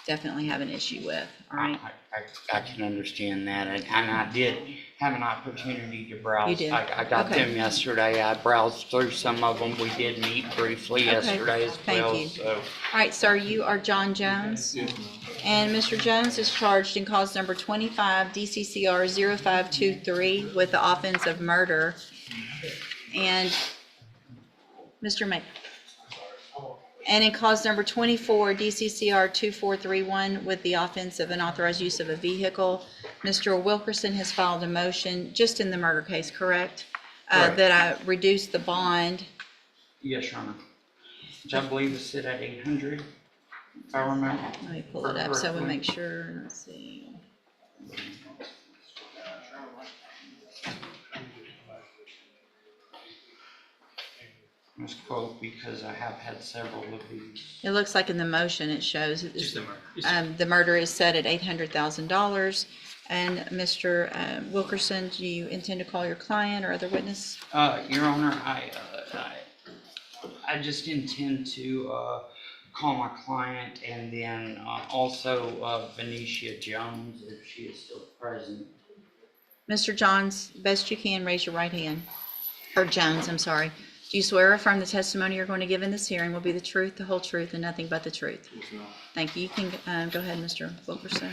definitely have an issue with, all right? I can understand that, and I did have an opportunity to browse. You did? I got Okay. them yesterday. I browsed through some of them. We did meet briefly yesterday as Thank well, you. so. All right, sir, you are John Jones? Yes, ma'am. And Mr. Jones is charged in cause number 25 DCCR 0523 with the offense of murder. And Mr. May. And in cause number 24 DCCR 2431 with the offense of unauthorized use of a vehicle. Mr. Wilkerson has filed a motion just in the murder case, correct? Correct. That I reduce the bond. Yes, Your Honor. Which I believe is set at 800, if I remember. Let me pull it up so we make sure. Let's see. Let's quote, because I have had several of these. It looks like in the motion it shows Just the murder. the murder is set at $800,000. And Mr. Wilkerson, do you intend to call your client or other witness? Your Honor, I just intend to call my client, and then also Venetia Jones, if she is still present. Mr. Johns, best you can, raise your right hand. Or Jones, I'm sorry. Do you swear or affirm the testimony you're going to give in this hearing will be the truth, the whole truth, and nothing but the truth? Yes, ma'am. Thank you. You can go ahead, Mr. Wilkerson.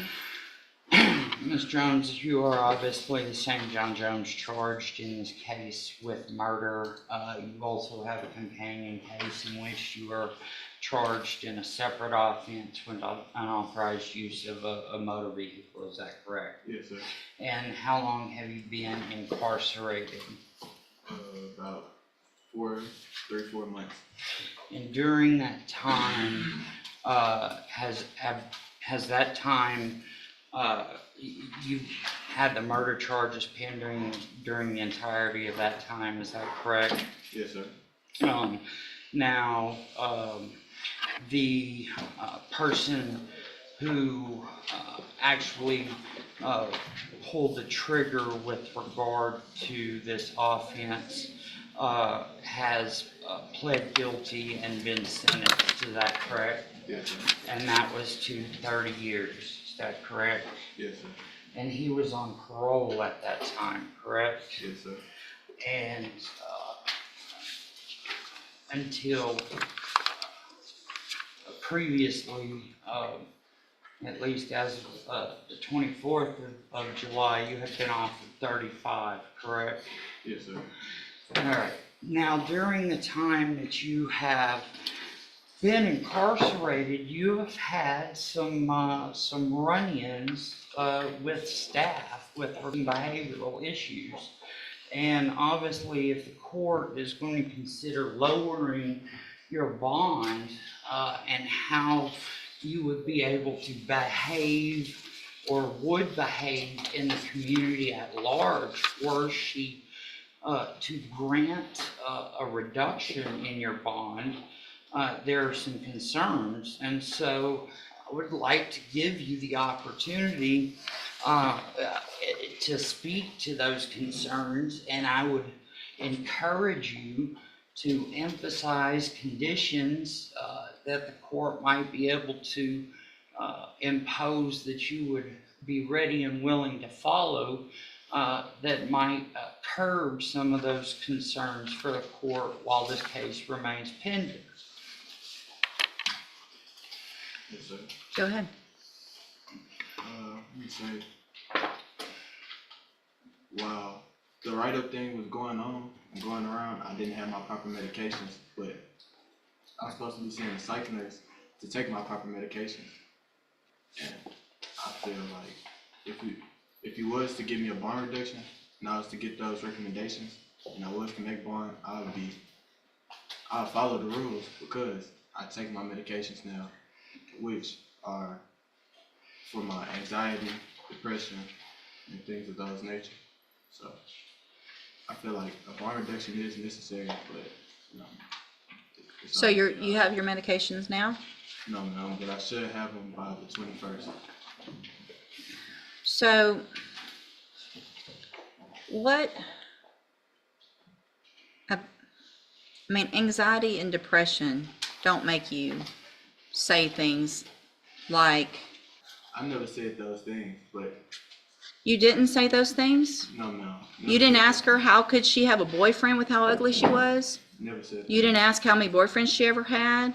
Ms. Jones, you are obviously the same John Jones charged in this case with murder. You also have a companion case in which you are charged in a separate offense with unauthorized use of a motor vehicle. Is that correct? Yes, sir. And how long have you been incarcerated? About 4 months. And during that time, has that time, you had the murder charges pending during the entirety of that time, is that correct? Yes, sir. Now, the person who actually pulled the trigger with regard to this offense has pled guilty and been sentenced, is that correct? Yes, sir. And that was to 30 years, is that correct? Yes, sir. And he was on parole at that time, correct? Yes, sir. And until previously, at least as of the 24th of July, you had been offered 35, correct? Yes, sir. All right. Now, during the time that you have been incarcerated, you have had some run-ins with staff with behavioral issues. And obviously, if the court is going to consider lowering your bond and how you would be able to behave or would behave in the community at large, were she to grant a reduction in your bond, there are some concerns. And so I would like to give you the opportunity to speak to those concerns, and I would encourage you to emphasize conditions that the court might be able to impose that you would be ready and willing to follow that might curb some of those concerns for the court while this case remains pending. Yes, sir. Go ahead. Let me say, while the write-up thing was going on and going around, I didn't have my proper medications, but I was supposed to be seeing a psych nurse to take my proper medications. And I feel like if you was to give me a bond reduction and I was to get those recommendations and I was to make bond, I'll follow the rules because I take my medications now, which are for my anxiety, depression, and things of those nature. So I feel like a bond reduction is necessary, but you know. So you have your medications now? No, but I should have them by the 21st. So I mean, anxiety and depression don't make you say things Like, I never said those things, but you didn't say those things? no, no. You didn't ask her how could she have a boyfriend with how ugly she was? Never said that. You didn't ask how many boyfriends she ever had?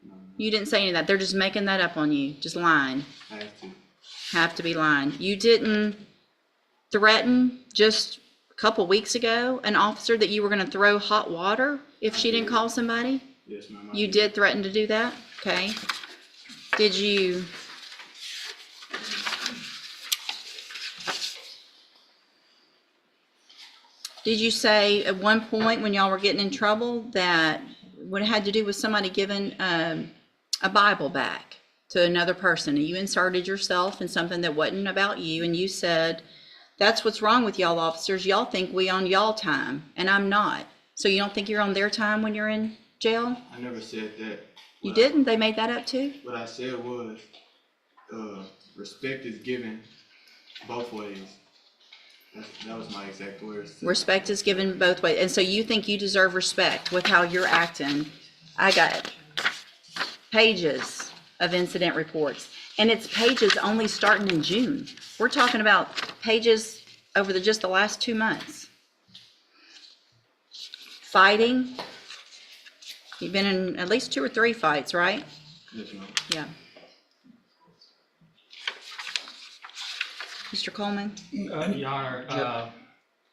No, You didn't say any of that. They're just making that up on you, just lying. I have to. Have to be lying. You didn't threaten just a couple weeks ago an officer that you were going to throw hot water if she didn't call somebody? Yes, ma'am. You did threaten to do that? Okay. Did you? Did you say at one point when y'all were getting in trouble that what it had to do with somebody giving a Bible back to another person, and you inserted yourself in something that wasn't about you, and you said, that's what's wrong with y'all officers. Y'all think we on y'all time, and I'm not. So you don't think you're on their time when you're in jail? I never said that. You didn't? They made that up too? What I said was, respect is given both ways. That was my exact words. Respect is given both ways. And so you think you deserve respect with how you're acting. I got pages of incident reports, and it's pages only starting in June. We're talking about pages over just the last 2 months. Fighting. You've been in at least 2 or 3 fights, right? Yes, ma'am. Yeah. Mr. Coleman? Your Honor, I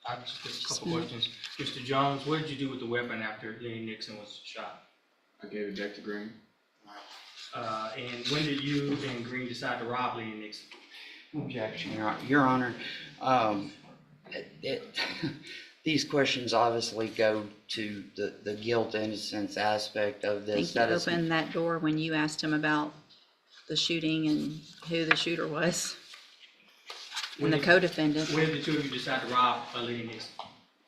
have just a couple questions. Mr. Jones, what did you do with the weapon after Lenny Nixon was shot? I gave it back to Green. And when did you and Green decide to rob Lenny Nixon? Objection, Your Honor. These questions obviously go to the guilt innocence aspect of I this. think you opened that door when you asked him about the shooting and who the shooter was. And the co-defendant. When did the two of you decide to rob Lenny Nixon?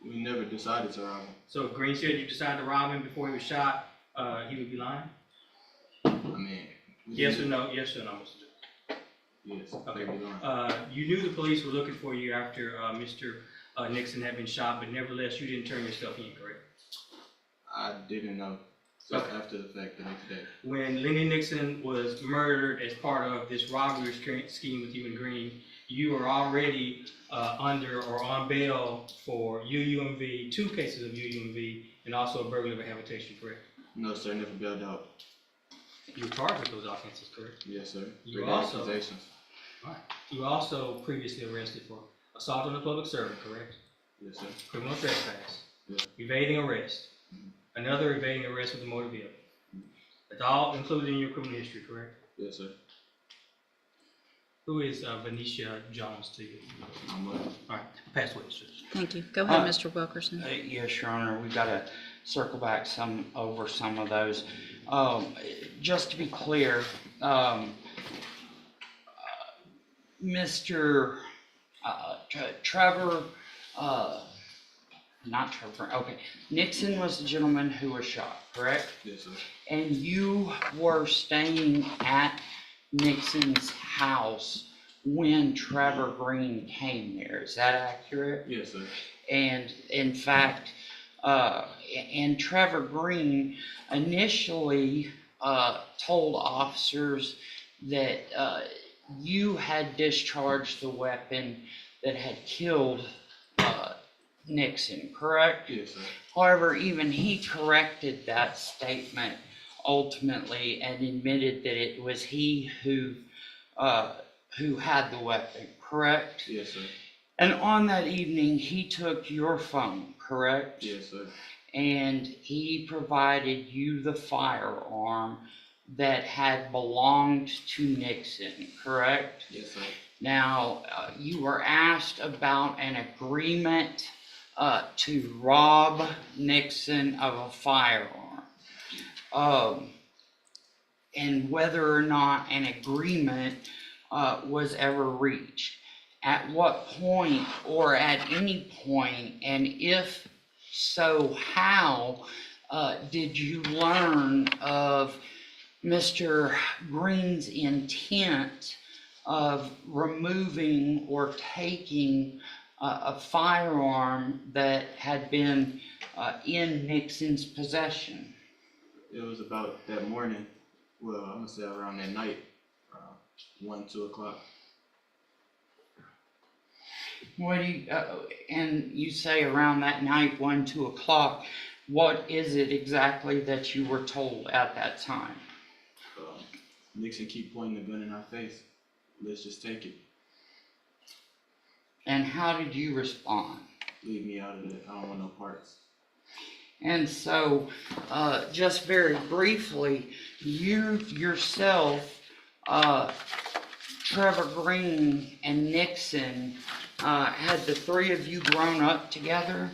We never decided to rob him. So if Green said you decided to rob him before he was shot, he would be lying? I mean, Yes or no? Yes or no, Mr. yes. Okay. They were lying. You knew the police were looking for you after Mr. Nixon had been shot, but nevertheless, you didn't turn yourself in, correct? I didn't know. So Okay. after the fact, the next day. When Lenny Nixon was murdered as part of this robbery scheme with you and Green, you were already under or on bail for UUMV, 2 cases of UUMV, and also a burglary of a habitation, correct? No, sir. Never bailed out. You were charged with those offenses, correct? Yes, sir. You Great also- accusations. All right. You were also previously arrested for assault on a public servant, correct? Yes, sir. Criminal trespass. Yes. Evading arrest. Another evading arrest with a motor vehicle. That's all included in your criminal history, correct? Yes, sir. Who is Venetia Jones to you? I'm what? All right, pass witnesses. Thank you. Go ahead, Mr. Wilkerson. Yes, Your Honor, we gotta circle back over some of those. Just to be clear, Mr. Trevor, not Trevor, okay, Nixon was the gentleman who was shot, correct? Yes, sir. And you were staying at Nixon's house when Trevor Green came there, is that accurate? Yes, sir. And in fact, and Trevor Green initially told officers that you had discharged the weapon that had killed Nixon, correct? Yes, sir. However, even he corrected that statement ultimately and admitted that it was he who had the weapon, correct? Yes, sir. And on that evening, he took your phone, correct? Yes, sir. And he provided you the firearm that had belonged to Nixon, correct? Yes, sir. Now, you were asked about an agreement to rob Nixon of a firearm, and whether or not an agreement was ever reached. At what point, or at any point, and if so, how did you learn of Mr. Green's intent of removing or taking a firearm that had been in Nixon's possession? It was about that morning. Well, I'm gonna say around that night. 1, 2 o'clock. What do you, and you say around that night, 1, 2 o'clock, what is it exactly that you were told at that time? Nixon keep pointing the gun in our face. Let's just take it. And how did you respond? Leave me out of it. I don't want no parts. And so, just very briefly, you yourself, Trevor Green and Nixon, had the three of you grown up together?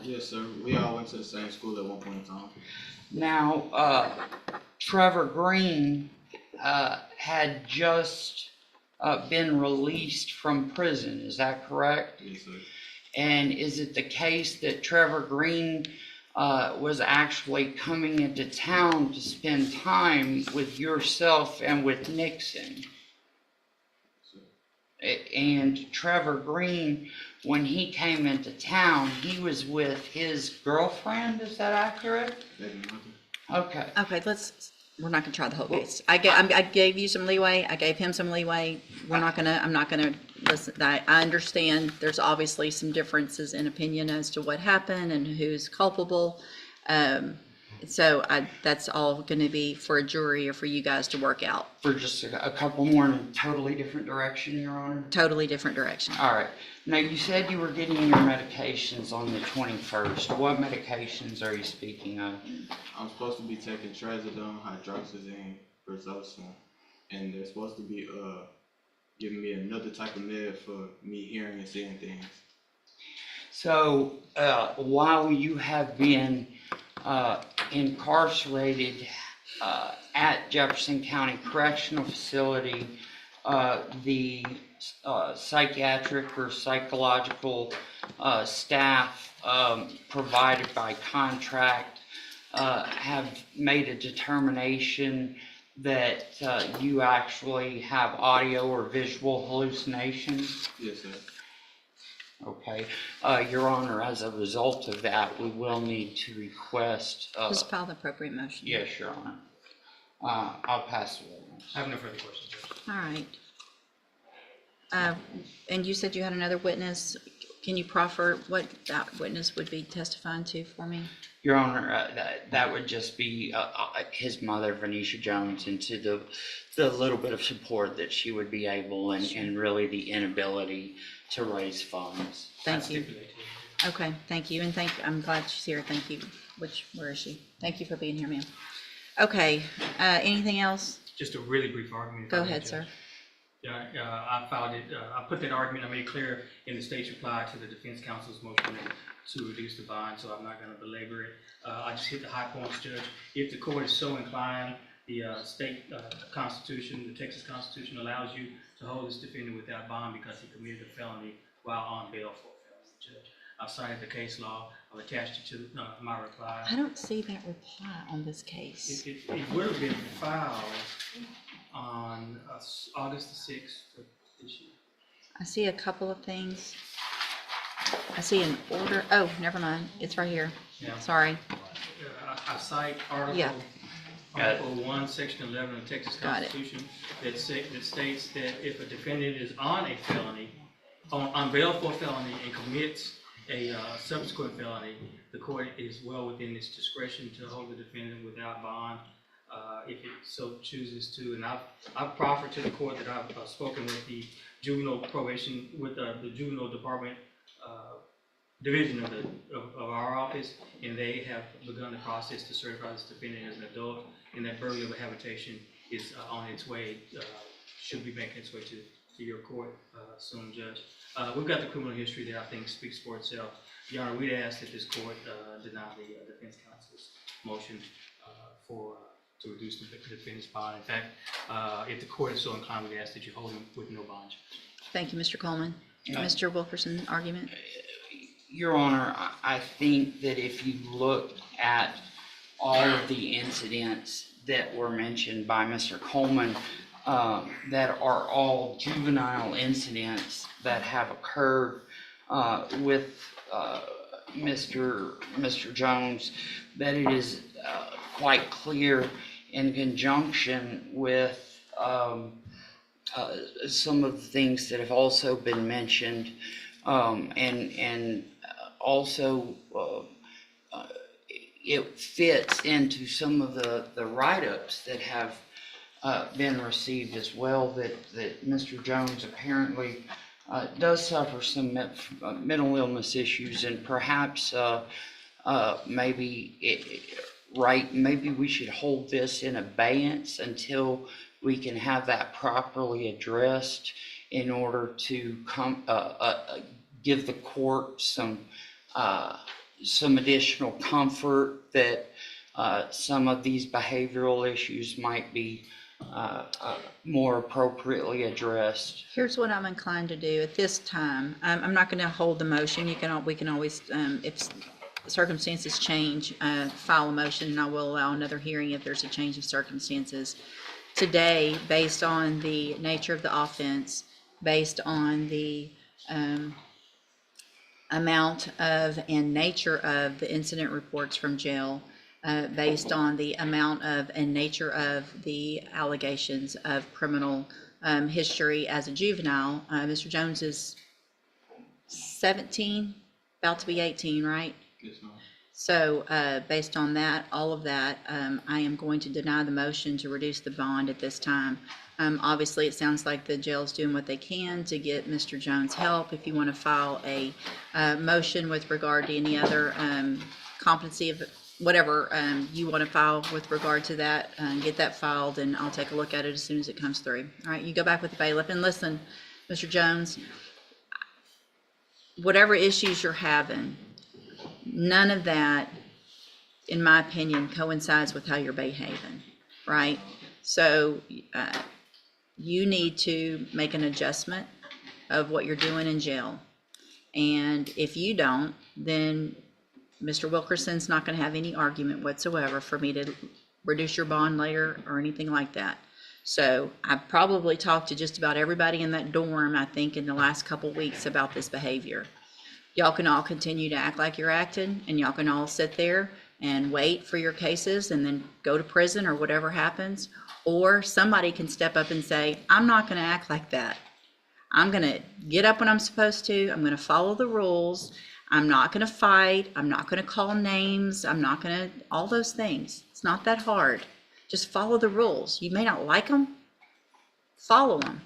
Yes, sir. We all went to the same school at one point in time. Now, Trevor Green had just been released from prison, is that correct? Yes, sir. And is it the case that Trevor Green was actually coming into town to spend time with yourself and with Nixon? And Trevor Green, when he came into town, he was with his girlfriend, is that accurate? Okay. Okay, we're not gonna try the whole case. I gave you some leeway, I gave him some leeway. I'm not gonna listen. I understand there's obviously some differences in opinion as to what happened and who's culpable. So that's all gonna be for a jury or for you guys to work out. For just a couple more in a totally different direction, Your Honor? Totally different direction. All right. Now, you said you were getting your medications on the 21st. What medications are you speaking of? I'm supposed to be taking trazodone, hydroxyzine, Verzocin, and they're supposed to be giving me another type of med for me hearing and seeing things. So, while you have been incarcerated at Jefferson County Correctional Facility, the psychiatric or psychological staff provided by contract have made a determination that you actually have audio or visual hallucinations? Yes, sir. Okay. Your Honor, as a result of that, we will need to request... Just file the appropriate motion. Yes, Your Honor. I'll pass the witness. I have no further questions, Judge. All right. And you said you had another witness. Can you proffer what that witness would be testifying to for me? Your Honor, that would just be his mother, Venetia Jones, and to the little bit of support that she would be able and really the inability to raise funds. Thank you. Okay, thank you, and I'm glad she's here. Thank you. Where is she? Thank you for being here, ma'am. Okay, anything else? Just a really brief argument. Go ahead, sir. Yeah, I filed it, I put that argument, I made clear in the state's reply to the defense counsel's motion to reduce the bond, so I'm not gonna belabor it. I just hit the high points, Judge. If the court is so inclined, the state constitution, the Texas Constitution allows you to hold this defendant without bond because he committed a felony while on bail for a felony, Judge. I've cited the case law, I've attached it to my reply. I don't see that reply on this case. It would have been filed on August the 6th of this year. I see a couple of things. I see an order. Oh, never mind. It's right here. Yeah. Sorry. I cite Article 1, Section 11 of the Texas Constitution that states that if a defendant is on a felony, on bail for a felony and commits a subsequent felony, the court is well within its discretion to hold the defendant without bond if it so chooses to. And I've proffered to the court that I've spoken with the juvenile probation, with the juvenile department division of our office, and they have begun the process to certify this defendant as an adult, and that burglary of habitation is on its way, should be making its way to your court soon, Judge. We've got the criminal history that I think speaks for itself. Your Honor, we'd ask that this court deny the defense counsel's motion to reduce the defendant's bond. In fact, if the court is so inclined, we'd ask that you hold him with no bond. Thank you, Mr. Coleman. Mr. Wilkerson, argument? Your Honor, I think that if you look at all of the incidents that were mentioned by Mr. Coleman, that are all juvenile incidents that have occurred with Mr. Jones, that it is quite clear in conjunction with some of the things that have also been mentioned, and also it fits into some of the write-ups that have been received as well, that Mr. Jones apparently does suffer some mental illness issues, and perhaps maybe we should hold this in abeyance until we can have that properly addressed in order to give the court some additional comfort that some of these behavioral issues might be more appropriately addressed. Here's what I'm inclined to do at this time. I'm not going to hold the motion. We can always, if circumstances change, file a motion, and I will allow another hearing if there's a change of circumstances. Today, based on the nature of the offense, based on the amount of and nature of the incident reports from jail, based on the amount of and nature of the allegations of criminal history as a juvenile, Mr. Jones is 17, about to be 18, right? Yes, ma'am. So based on that, all of that, I am going to deny the motion to reduce the bond at this time. Obviously, it sounds like the jail's doing what they can to get Mr. Jones help. If you want to file a motion with regard to any other competency of whatever you want to file with regard to that, get that filed, and I'll take a look at it as soon as it comes through. All right, you go back with the bailiff. And listen, Mr. Jones, whatever issues you're having, none of that, in my opinion, coincides with how you're behaving, right? So you need to make an adjustment of what you're doing in jail. And if you don't, then Mr. Wilkerson's not going to have any argument whatsoever for me to reduce your bond later or anything like that. So I've probably talked to just about everybody in that dorm, I think, in the last couple weeks about this behavior. Y'all can all continue to act like you're acting, and y'all can all sit there and wait for your cases and then go to prison or whatever happens. Or somebody can step up and say, I'm not going to act like that. I'm going to get up when I'm supposed to. I'm going to follow the rules. I'm not going to fight. I'm not going to call names. I'm not going to, all those things. It's not that hard. Just follow the rules. You may not like them. Follow them.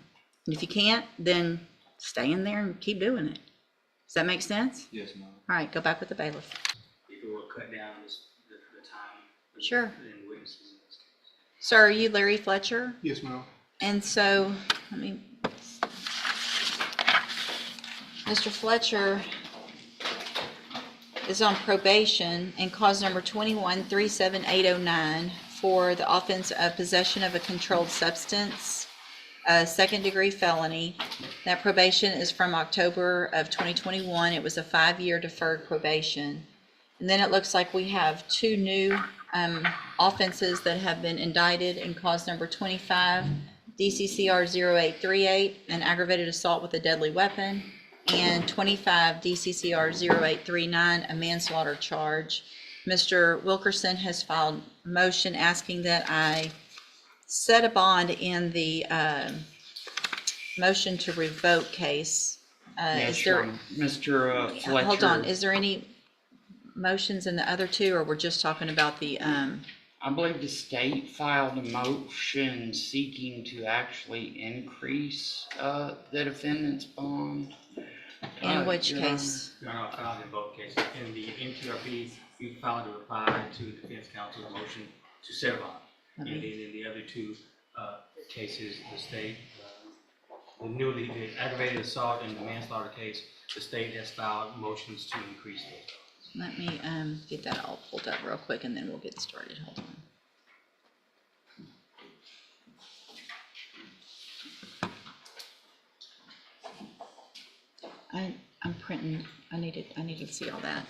And if you can't, then stay in there and keep doing it. Does that make sense? Yes, ma'am. All right, go back with the bailiff. If it will cut down the time. Sure. And witnesses in this case. Sir, are you Larry Fletcher? Yes, ma'am. And so, Mr. Fletcher is on probation and cause number 21-37809 for the offense of possession of a controlled substance, a second-degree felony. That probation is from October of 2021. It was a 5-year deferred probation. And then it looks like we have two new offenses that have been indicted in cause number 25, DCCR 0838, an aggravated assault with a deadly weapon, and 25 DCCR 0839, a manslaughter charge. Mr. Wilkerson has filed a motion asking that I set a bond in the motion to revoke case. Yes, Is there, Mr. Fletcher. hold on, is there any motions in the other two, or we're just talking about the, I believe the state filed a motion seeking to actually increase the defendant's bond. in which Your case? Your Honor, I filed in both cases. In the MQRP, we filed a reply to the defense counsel's motion to set a bond. And then in the other two cases, the state, the aggravated assault and the manslaughter case, the state has filed motions to increase those. Let me get that all pulled up real quick and then we'll get started. Hold on. I'm printing. I need to see all that.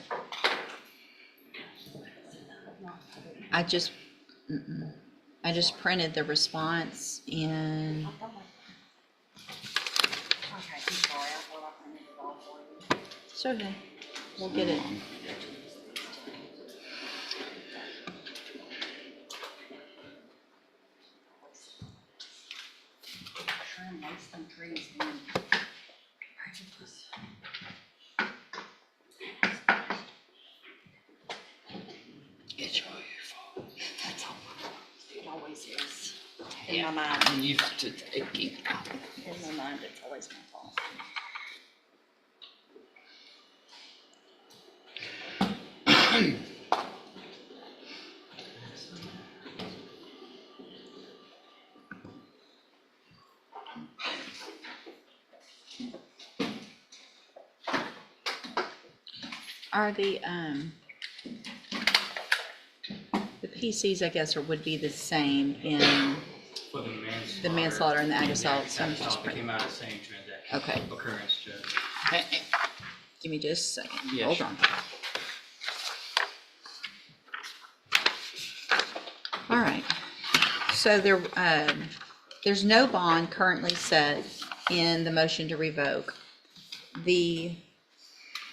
I just printed the response in. It's okay. We'll get it. and waste them trees and It's all your fault. that's all my fault. It always is. In my mind, I'm used to taking. in my mind, it's always my fault. Are the PCs, I guess, would be the same in For the manslaughter and the ag assault, so I'm Aggravated just assault, they came out of the same transaction. Okay. Occurrence, Judge. give me just a second. Yeah, Hold sure. on. All right, so there's no bond currently set in the motion to revoke. The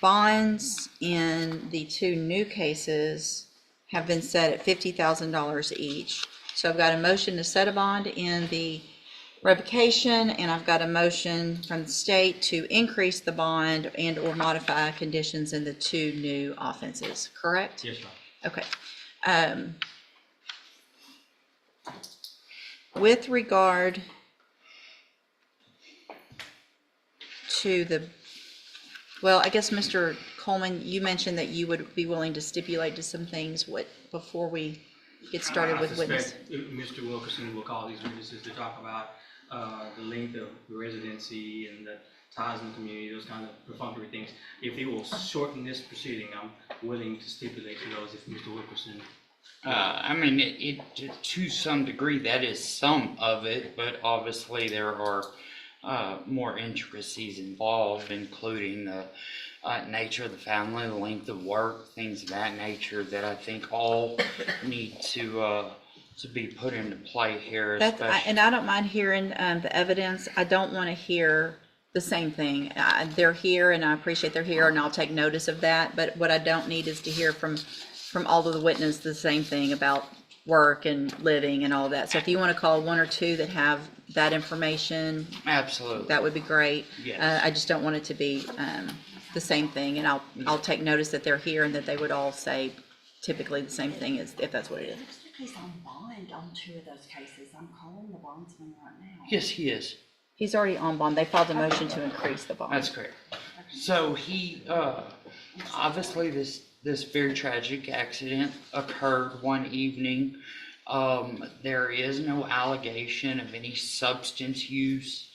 bonds in the two new cases have been set at $50,000 each. So I've got a motion to set a bond in the revocation, and I've got a motion from the state to increase the bond and or modify conditions in the two new offenses, correct? Yes, Your Honor. Okay. With regard to well, I guess, Mr. Coleman, you mentioned that you would be willing to stipulate to some things before we get started with I witness. suspect Mr. Wilkerson will call these witnesses to talk about the length of the residency and the ties in the community, those kind of perfunctory things. If it will shorten this proceeding, I'm willing to stipulate to those if Mr. Wilkerson. I mean, it to some degree, that is some of it, but obviously there are more intricacies involved, including the nature of the family, the length of work, things of that nature that I think all need to be put into play here. And I don't mind hearing the evidence. I don't want to hear the same thing. They're here, and I appreciate they're here, and I'll take notice of that. But what I don't need is to hear from all of the witnesses the same thing about work and living and all that. So if you want to call one or two that have that information, Absolutely. that would be great. Yes. I just don't want it to be the same thing, and I'll take notice that they're here and that they would all say typically the same thing, as if that's what it is. He's on bond on 2 of those cases. I'm calling the bondsman right now. Yes, he is. He's already on bond. They filed a motion to increase the bond. That's correct. So he, obviously this very tragic accident occurred one evening. There is no allegation of any substance use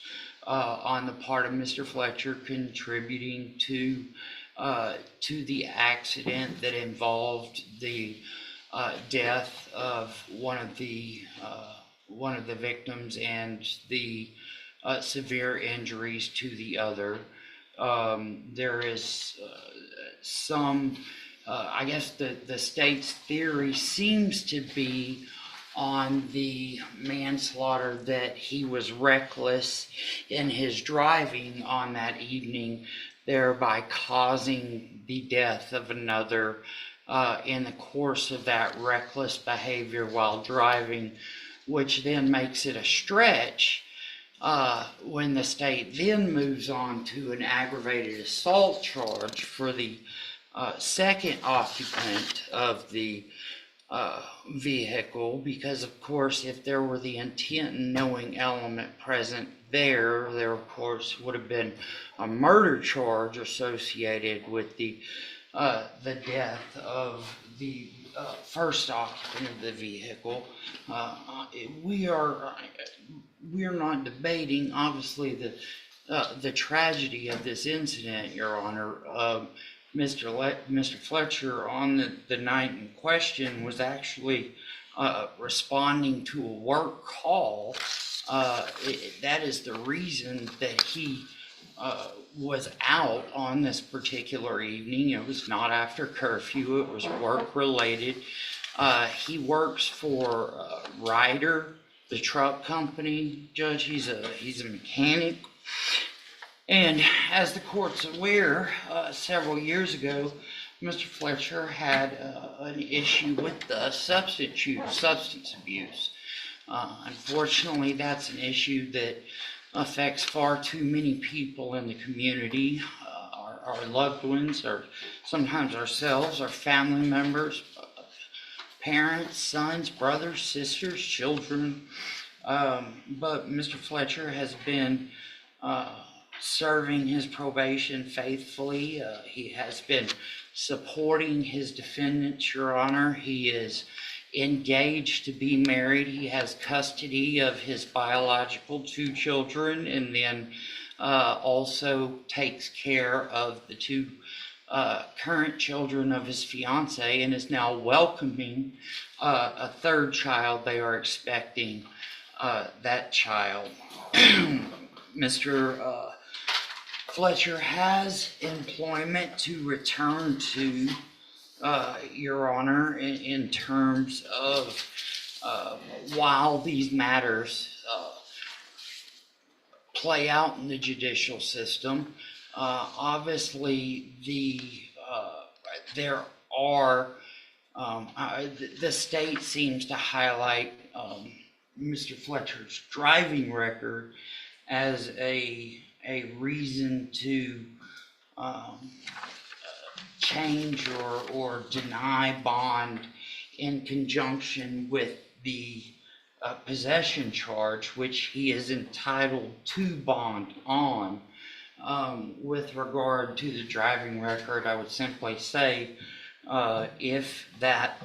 on the part of Mr. Fletcher contributing to the accident that involved the death of one of the victims and the severe injuries to the other. There is some, I guess the state's theory seems to be on the manslaughter, that he was reckless in his driving on that evening, thereby causing the death of another in the course of that reckless behavior while driving, which then makes it a stretch when the state then moves on to an aggravated assault charge for the second occupant of the vehicle, because of course if there were the intent and knowing element present there of course would have been a murder charge associated with the death of the first occupant of the vehicle. We are not debating obviously the tragedy of this incident, Your Honor. Mr. Fletcher on the night in question was actually responding to a work call. That is the reason that he was out on this particular evening. It was not after curfew, it was work related. He works for Ryder, the truck company, Judge. He's a mechanic. And as the court's aware, several years ago, Mr. Fletcher had an issue with substance abuse. Unfortunately, that's an issue that affects far too many people in the community, our loved ones, or sometimes ourselves, our family members, parents, sons, brothers, sisters, children. But Mr. Fletcher has been serving his probation faithfully. He has been supporting his defendants, Your Honor. He is engaged to be married. He has custody of his biological 2 children, and then also takes care of the 2 current children of his fiance, and is now welcoming a 3rd child. They are expecting that child. Mr. Fletcher has employment to return to, Your Honor, in terms of while these matters play out in the judicial system. Obviously, there are, the state seems to highlight Mr. Fletcher's driving record as a reason to change or deny bond in conjunction with the possession charge, which he is entitled to bond on. With regard to the driving record, I would simply say if that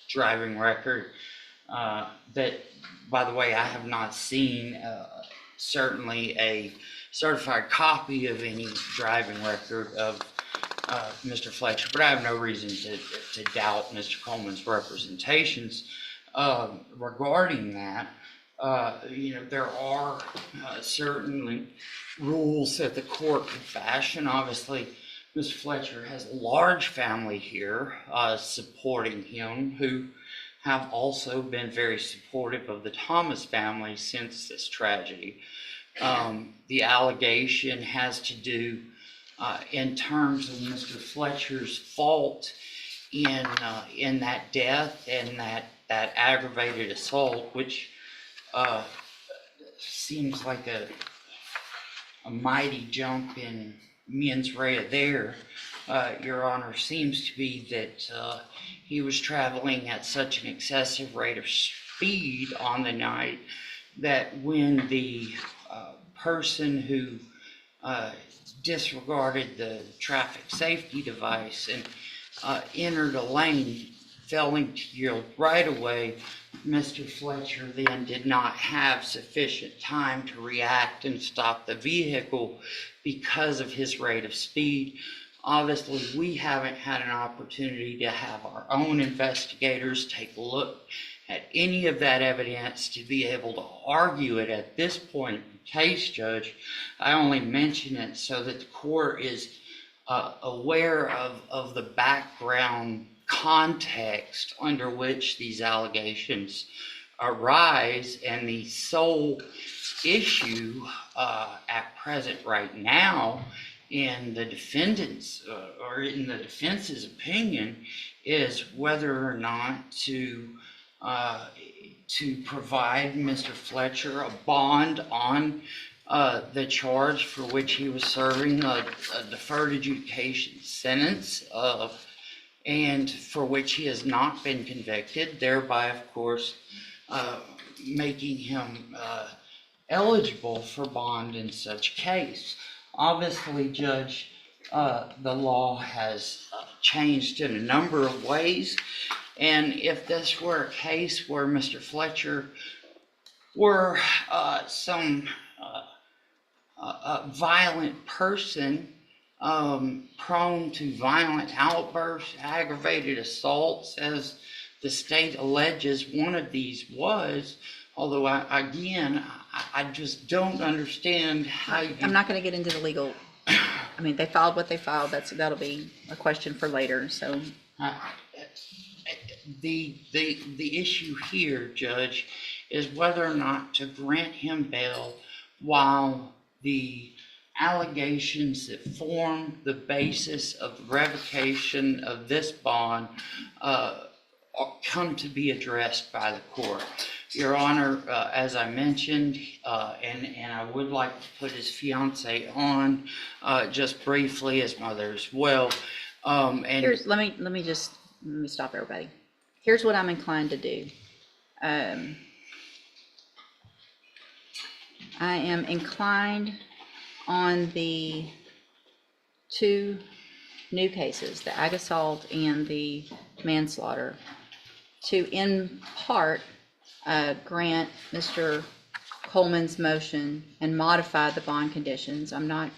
driving record, that, by the way, I have not seen certainly a certified copy of any driving record of Mr. Fletcher, but I have no reason to doubt Mr. Coleman's representations regarding that. There are certainly rules that the court could fashion. Obviously, Mr. Fletcher has a large family here supporting him, who have also been very supportive of the Thomas family since this tragedy. The allegation has to do in terms of Mr. Fletcher's fault in that death and that aggravated assault, which seems like a mighty jump in mens rea there, Your Honor, seems to be that he was traveling at such an excessive rate of speed on the night that when the person who disregarded the traffic safety device and entered a lane, failing to yield right away, Mr. Fletcher then did not have sufficient time to react and stop the vehicle because of his rate of speed. Obviously, we haven't had an opportunity to have our own investigators take a look at any of that evidence to be able to argue it at this point in the case, Judge. I only mention it so that the court is aware of the background context under which these allegations arise, and the sole issue at present right now in the defendant's or in the defense's opinion is whether or not to provide Mr. Fletcher a bond on the charge for which he was serving a deferred adjudication sentence and for which he has not been convicted, thereby, of course, making him eligible for bond in such case. Obviously, Judge, the law has changed in a number of ways, and if this were a case where Mr. Fletcher were some violent person, prone to violent outbursts, aggravated assaults, as the state alleges one of these was, although I just don't understand how you... I'm not going to get into the legal, I mean, they filed what they filed, that'll be a question for later, so. The issue here, Judge, is whether or not to grant him bail while the allegations that form the basis of revocation of this bond come to be addressed by the court. Your Honor, as I mentioned, and I would like to put his fiance on, just briefly, his mother as well. And Let me stop everybody. Here's what I'm inclined to do. I am inclined on the two new cases, the ag assault and the manslaughter, to in part grant Mr. Coleman's motion and modify the bond conditions. I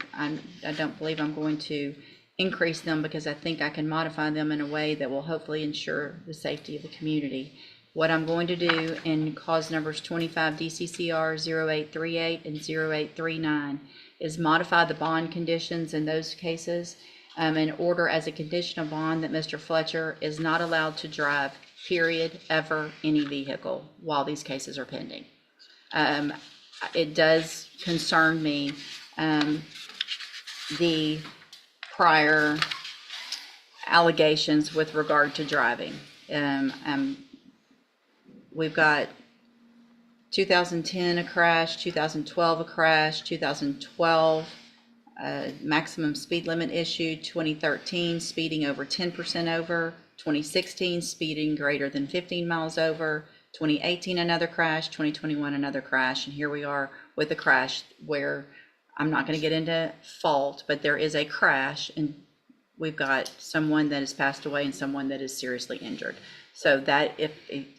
don't believe I'm going to increase them because I think I can modify them in a way that will hopefully ensure the safety of the community. What I'm going to do in cause numbers 25 DCCR 0838 and 0839 is modify the bond conditions in those cases and order as a condition of bond that Mr. Fletcher is not allowed to drive, period, ever, any vehicle while these cases are pending. It does concern me, the prior allegations with regard to driving. We've got 2010 a crash, 2012 a crash, 2012 maximum speed limit issued, 2013 speeding over 10% over, 2016 speeding greater than 15 miles over, 2018 another crash, 2021 another crash, and here we are with a crash where I'm not going to get into fault, but there is a crash and we've got someone that has passed away and someone that is seriously injured. So that if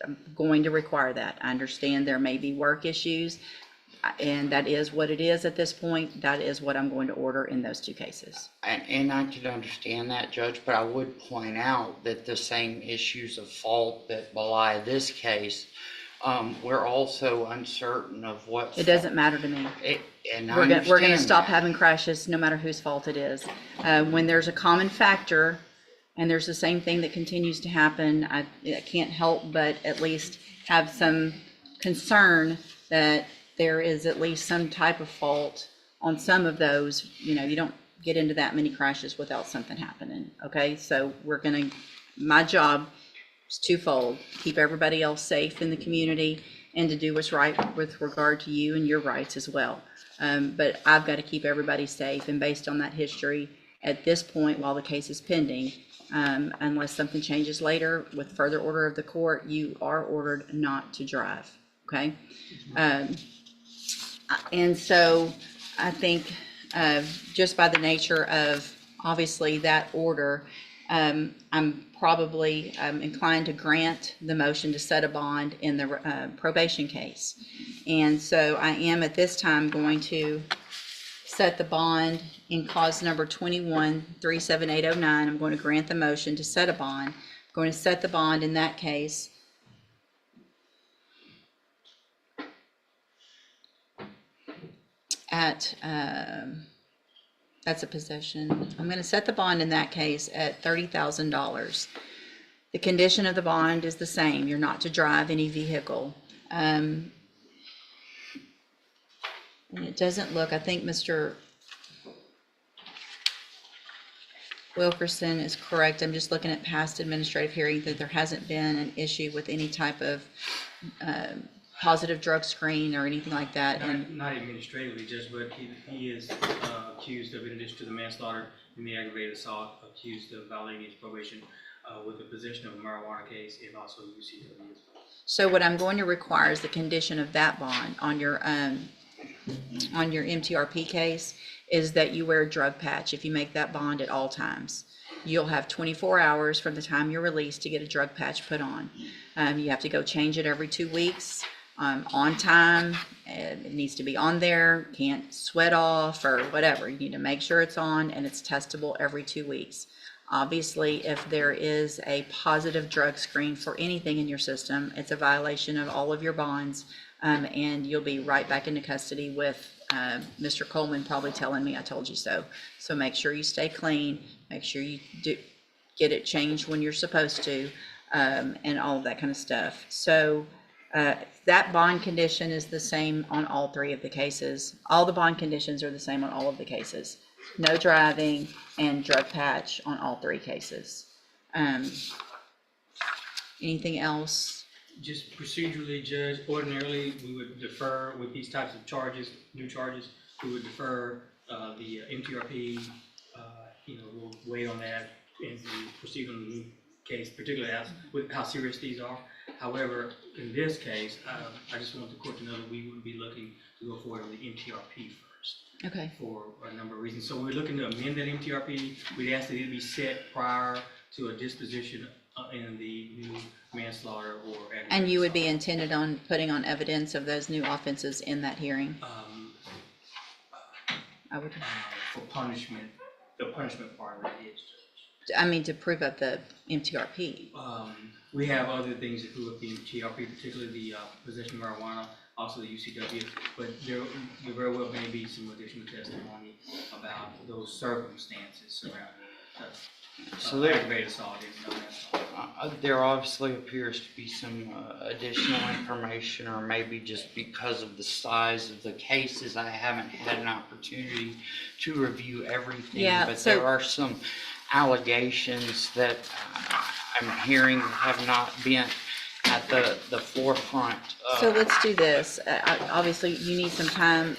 I'm going to require that, I understand there may be work issues, and that is what it is at this point. That is what I'm going to order in those two cases. And I could understand that, Judge, but I would point out that the same issues of fault that belie this case, we're also uncertain of what. It doesn't matter to me. We're going to stop having crashes no matter whose fault it is. When there's a common factor and there's the same thing that continues to happen, I can't help but at least have some concern that there is at least some type of fault on some of those. You know, you don't get into that many crashes without something happening. Okay, so my job is twofold: keep everybody else safe in the community and to do what's right with regard to you and your rights as well. But I've got to keep everybody safe, and based on that history at this point, while the case is pending, unless something changes later with further order of the court, you are ordered not to drive. Okay. And so I think just by the nature of obviously that order, I'm probably inclined to grant the motion to set a bond in the probation case. And so I am at this time going to set the bond in cause number 21-37809. I'm going to grant the motion to set a bond. I'm going to set the bond in that case at, that's a possession. I'm going to set the bond in that case at $30,000. The condition of the bond is the same. You're not to drive any vehicle. And it doesn't look, I think Mr. Wilkerson is correct. I'm just looking at past administrative hearing that there hasn't been an issue with any type of positive drug screen or anything like that. Not administratively, just but he is accused of, in addition to the manslaughter and the aggravated assault, accused of violating his probation with the possession of a marijuana case and also UCW as well. So what I'm going to require is the condition of that bond on your MTRP case is that you wear a drug patch if you make that bond at all times. You'll have 24 hours from the time you're released to get a drug patch put on. You have to go change it every 2 weeks. On time, it needs to be on there, can't sweat off or whatever. You need to make sure it's on and it's testable every 2 weeks. Obviously, if there is a positive drug screen for anything in your system, it's a violation of all of your bonds, and you'll be right back into custody with Mr. Coleman probably telling me I told you so. So make sure you stay clean, make sure you get it changed when you're supposed to, and all of that kind of stuff. So that bond condition is the same on all three of the cases. All the bond conditions are the same on all of the cases. No driving and drug patch on all three cases. Anything else Just procedurally, Judge, ordinarily, we would defer with these types of charges, new charges, we would defer the MTRP, we'll wait on that and proceed on the new case, particularly with how serious these are. However, in this case, I just want the court to know that we would be looking to go forward on the MTRP first. Okay. For a number of reasons. So we're looking to amend that MTRP. We'd ask that it be set prior to a disposition in the new manslaughter or aggravated And you would be assault. intended on putting on evidence of those new offenses in that hearing? I would, For punishment, the punishment part of it is, to prove up the MTRP. we have other things that prove up the MTRP, particularly the possession of marijuana, also the UCW, but there very well may be some additional testimony about those circumstances surrounding So there, aggravated assault and manslaughter. there obviously appears to be some additional information, or maybe just because of the size of the cases, I haven't had an opportunity to review everything. Yeah, but so- there are some allegations that I'm hearing have not been at the forefront. So let's do this. Obviously, you need some time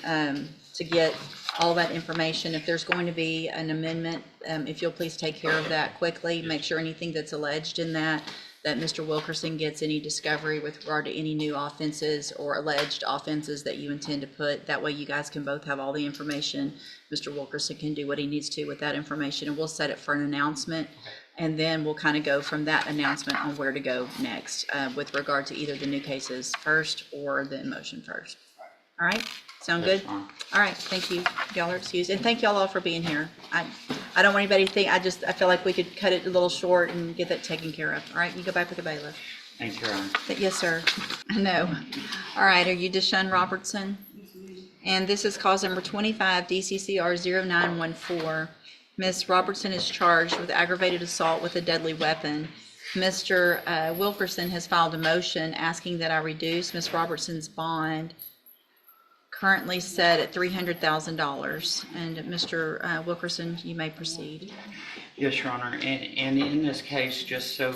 to get all that information. If there's going to be an amendment, if you'll please take care of that quickly, make sure anything that's alleged in that Mr. Wilkerson gets any discovery with regard to any new offenses or alleged offenses that you intend to put. That way you guys can both have all the information. Mr. Wilkerson can do what he needs to with that information, and we'll set it for an announcement. And then we'll kind of go from that announcement on where to go next with regard to either the new cases first or the motion first. All right, sound good? That's fine. All right, thank you. Y'all are excused. And thank y'all all for being here. I don't want anybody to think, I feel like we could cut it a little short and get that taken care of. All right, you go back with the bailiff. Thank you, Your Honor. Yes, sir. I know. All right, are you Deshaun Robertson? And this is cause number 25 DCCR 0914. Ms. Robertson is charged with aggravated assault with a deadly weapon. Mr. Wilkerson has filed a motion asking that I reduce Ms. Robertson's bond, currently set at $300,000. And Mr. Wilkerson, you may proceed. Yes, Your Honor, and in this case, just so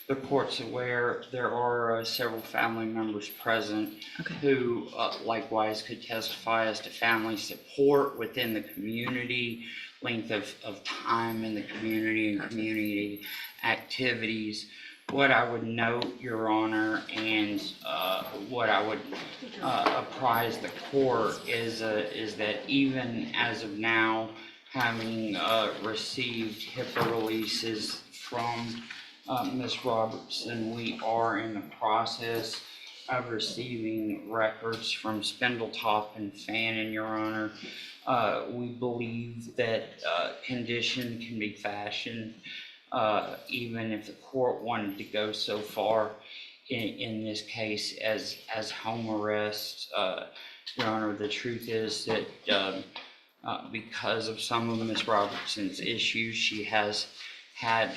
the court's aware, there are several family members present Okay. who likewise could testify as to family support within the community, length of time in the community and community activities. What I would note, Your Honor, and what I would apprise the court is that even as of now, having received HIPAA releases from Ms. Robertson, we are in the process of receiving records from Spindletop and Fannin, Your Honor. We believe that condition can be fashioned, even if the court wanted to go so far in this case as home arrest. Your Honor, the truth is that because of some of Ms. Robertson's issues, she has had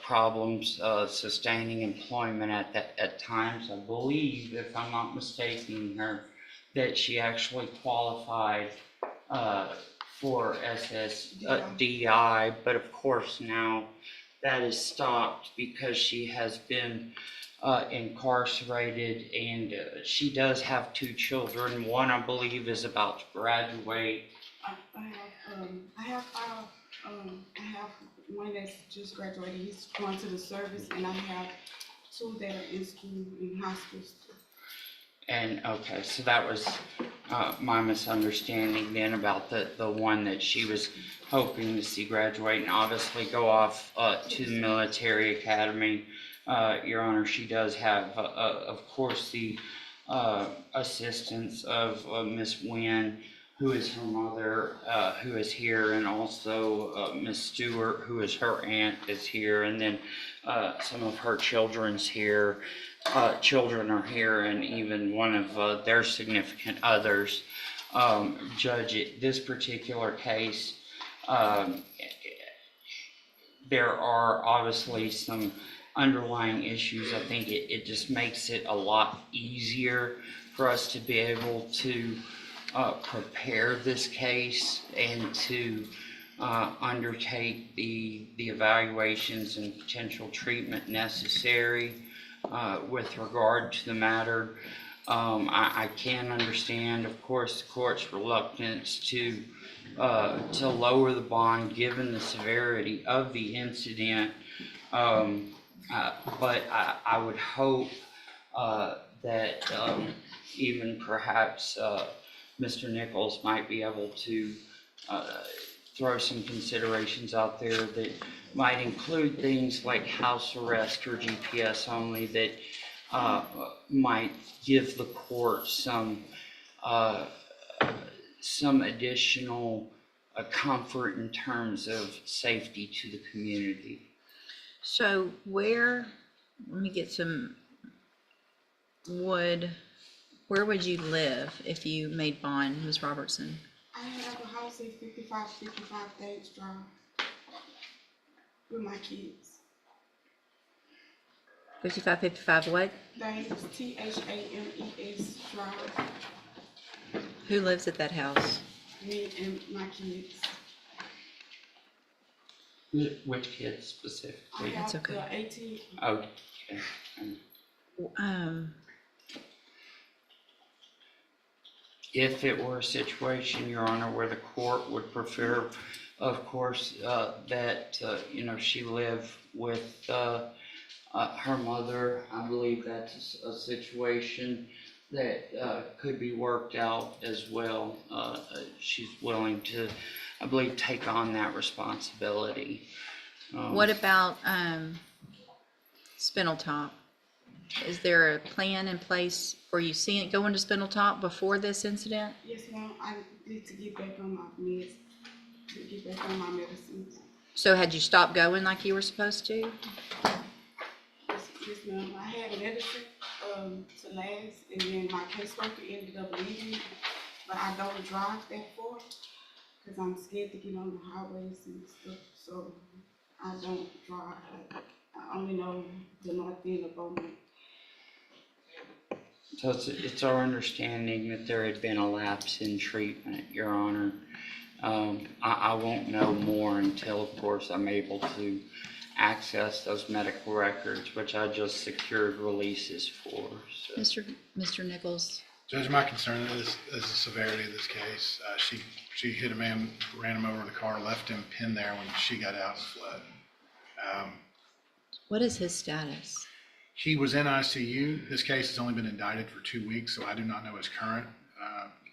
problems sustaining employment at times. I believe, if I'm not mistaken her, that she actually qualified for SSDI, but of course now that is stopped because she has been incarcerated, and she does have 2 children. One, I believe, is about to graduate. I have one that's just graduated. He's going to the service, and I have 2 that are in school, in high school still. And okay, so that was my misunderstanding then about the one that she was hoping to see graduate and obviously go off to the military academy. Your Honor, she does have, of course, the assistance of Miss Wynn, who is her mother, who is here, and also Miss Stewart, who is her aunt, is here, and then some of her children's here. Children are here, and even one of their significant others. Judge, this particular case, there are obviously some underlying issues. I think it just makes it a lot easier for us to be able to prepare this case and to undertake the evaluations and potential treatment necessary. with regard to the matter. I can understand, of course, the court's reluctance to lower the bond given the severity of the incident. But I would hope that even perhaps Mr. Nichols might be able to throw some considerations out there that might include things like house arrest or GPS only that might give the court some additional comfort in terms of safety to the community. So let me get some, where would you live if you made bond, Ms. Robertson? I have a house at 5555 Thames Drive with my kids. 5555 what? Thames, Thames Drive, Who lives at that house? me and my kids. Which kids specifically? I have That's okay. the 18, Okay. If it were a situation, Your Honor, where the court would prefer, of course, that, she live with her mother, I believe that's a situation that could be worked out as well. She's willing to, I believe, take on that responsibility. What about Spindletop? Is there a plan in place for you seeing it going to Spindletop before this incident? yes ma'am, I need to get back on my meds, to get back on my medicines. So had you stopped going like you were supposed to? Yes ma'am, I had medicine to last, and then my caseworker ended up leaving, but I don't drive that far, because I'm scared to get on the highways and stuff, so I don't drive. I only know the north end of Beaumont. So it's our understanding that there had been a lapse in treatment, Your Honor. I won't know more until, of course, I'm able to access those medical records, which I just secured releases for. So. Mr. Nichols? Judge, my concern is the severity of this case. She hit a man, ran him over in the car, left him pinned there when she got out and fled. What is his status? He was in ICU. This case has only been indicted for 2 weeks, so I do not know his current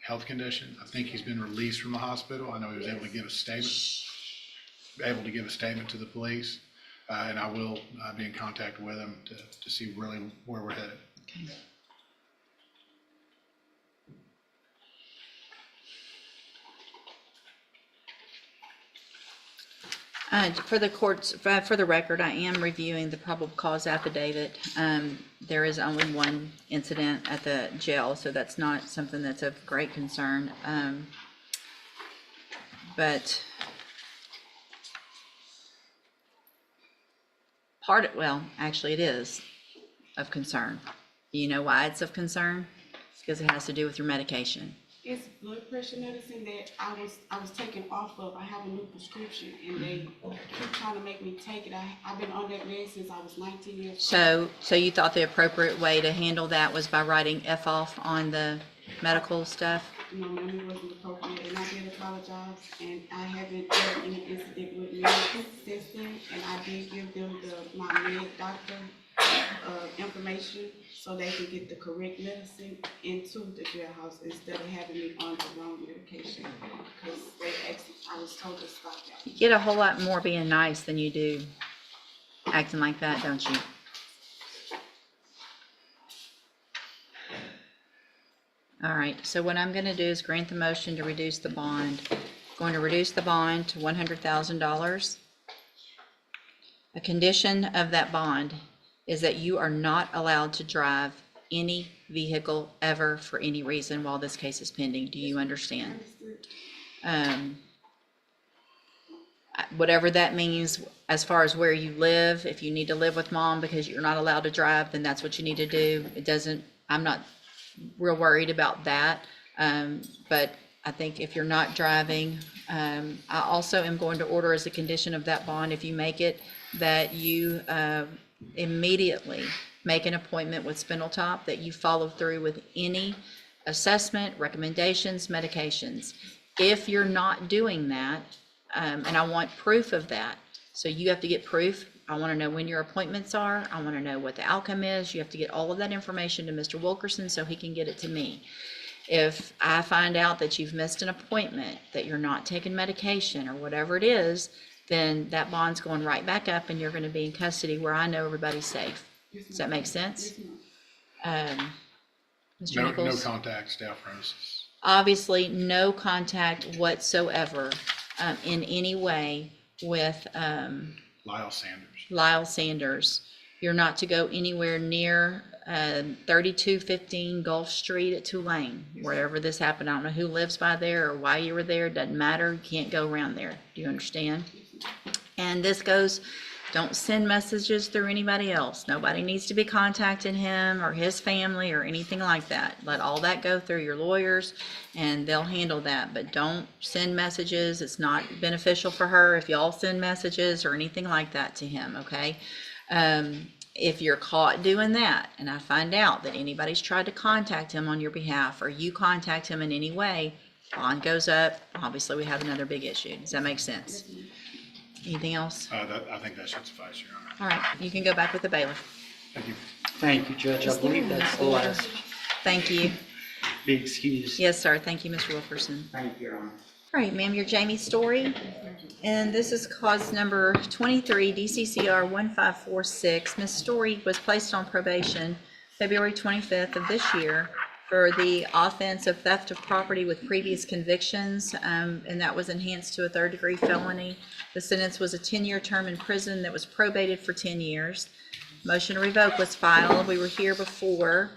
health condition. I think he's been released from the hospital. I know he was able to give a statement to the police, and I will be in contact with him to see really where we're headed. Okay. For the record, I am reviewing the probable cause affidavit. There is only one incident at the jail, so that's not something that's of great concern. But actually it is of concern. Do you know why it's of concern? It's because it has to do with your medication. It's blood pressure medicine that I was taken off of. I have a new prescription, and they keep trying to make me take it. I've been on that med since I was 19 years old. So you thought the appropriate way to handle that was by writing F off on the medical stuff? No, ma'am, it wasn't appropriate, and I did apologize, and I haven't had any incident with meds since then, and I did give them my med doctor information so they can get the correct medicine into the jailhouse instead of having me on the wrong medication, because I was told to stop that. You get a whole lot more being nice than you do acting like that, don't you? All right, so what I'm gonna do is grant the motion to reduce the bond. Going to reduce the bond to $100,000. A condition of that bond is that you are not allowed to drive any vehicle ever for any reason while this case is pending. Do you understand? Whatever that means as far as where you live, if you need to live with mom because you're not allowed to drive, then that's what you need to do. I'm not real worried about that. But I think if you're not driving, I also am going to order as a condition of that bond, if you make it, that you immediately make an appointment with Spindletop, that you follow through with any assessment, recommendations, medications. If you're not doing that, and I want proof of that, so you have to get proof. I want to know when your appointments are. I want to know what the outcome is. You have to get all of that information to Mr. Wilkerson so he can get it to me. If I find out that you've missed an appointment, that you're not taking medication or whatever it is, then that bond's going right back up and you're going to be in custody where I know everybody's safe. Does that make sense? Mr. No Nichols? contact, staff premises. Obviously, no contact whatsoever in any way with Lyle Sanders. Lyle Sanders. You're not to go anywhere near 3215 Gulf Street at Tulane, wherever this happened. I don't know who lives by there or why you were there. Doesn't matter. You can't go around there. Do you understand? And this goes, don't send messages through anybody else. Nobody needs to be contacting him or his family or anything like that. Let all that go through your lawyers and they'll handle that. But don't send messages. It's not beneficial for her if y'all send messages or anything like that to him, okay? If you're caught doing that and I find out that anybody's tried to contact him on your behalf or you contact him in any way, bond goes up. Obviously, we have another big issue. Does that make sense? Anything else? I think that should suffice, Your Honor. All right, you can go back with the bailiff. Thank you. Thank you, Judge. I believe that's the last. Thank you. Be excused. Yes, sir. Thank you, Mr. Wilkerson. Thank you, Your Honor. All right, ma'am, you're Jamie Story, and this is cause number 23, DCCR 1546. Ms. Story was placed on probation February 25th of this year for the offense of theft of property with previous convictions, and that was enhanced to a third-degree felony. The sentence was a 10-year term in prison that was probated for 10 years. Motion to revoke was filed. We were here before.